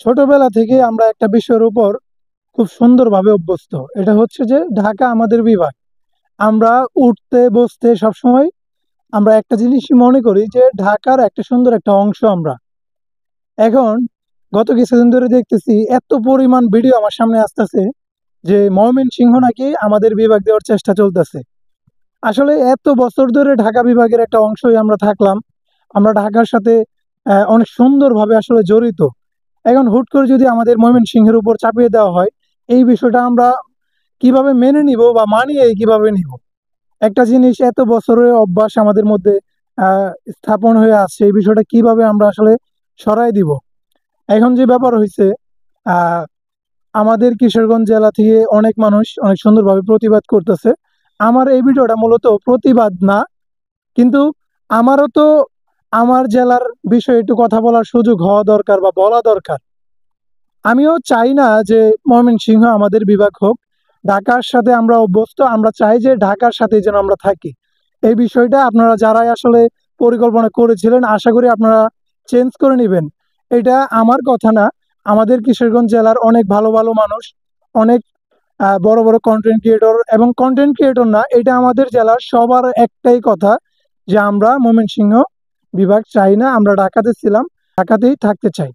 ছোটবেলা থেকে আমরা একটা বিষয়ের উপর খুব সুন্দরভাবে অভ্যস্ত। এটা হচ্ছে যে ঢাকা আমাদের বিভাগ। আমরা উঠতে বসতে সবসময় আমরা একটা জিনিসই মনে করি যে ঢাকার একটা সুন্দর একটা অংশ আমরা। এখন গত কিছুদিন ধরে দেখতেছি এত পরিমাণ ভিডিও আমার সামনে আসতেছে যে ময়মনসিংহ নাকি আমাদের বিভাগ দেওয়ার চেষ্টা চলতেছে। আসলে এত বছর ধরে ঢাকা বিভাগের একটা অংশই আমরা থাকলাম। আমরা ঢাকার সাথে অনেক সুন্দরভাবে আসলে জড়িত। এখন হুট করে যদি আমাদের ময়মনসিংহের উপর চাপিয়ে দেওয়া হয়, এই বিষয়টা আমরা কিভাবে মেনে নিব বা মানিয়ে কিভাবে নিব? একটা জিনিস এত বছরের অভ্যাস আমাদের মধ্যে আহ, স্থাপন হয়ে আছে, এই বিষয়টা কিভাবে আমরা আসলে সরাই দিব? এখন যে ব্যাপার হয়েছে, আহ আমাদের কিশোরগঞ্জ জেলা থেকে অনেক মানুষ অনেক সুন্দরভাবে প্রতিবাদ করতেছে। আমার এই ভিডিওটা মূলত প্রতিবাদ না, কিন্তু আমারও তো আমার জেলার বিষয়ে একটু কথা বলার সুযোগ হওয়া দরকার বা বলা দরকার। আমিও চাই না যে ময়মনসিংহ আমাদের বিভাগ হোক। ঢাকার সাথে আমরা অভ্যস্ত, আমরা চাই যে ঢাকার সাথে যেন আমরা থাকি। এই বিষয়টা আপনারা যারাই আসলে পরিকল্পনা করেছিলেন, আশা করি আপনারা চেঞ্জ করে নেবেন। এটা আমার কথা না, আমাদের কিশোরগঞ্জ জেলার অনেক ভালো ভালো মানুষ, অনেক বড় বড় কন্টেন্ট ক্রিয়েটর, এবং কন্টেন্ট ক্রিয়েটর না, এটা আমাদের জেলার সবার একটাই কথা যে আমরা ময়মনসিংহ বিভাগ চাই না, আমরা ঢাকাতে ছিলাম, ঢাকাতেই থাকতে চাই।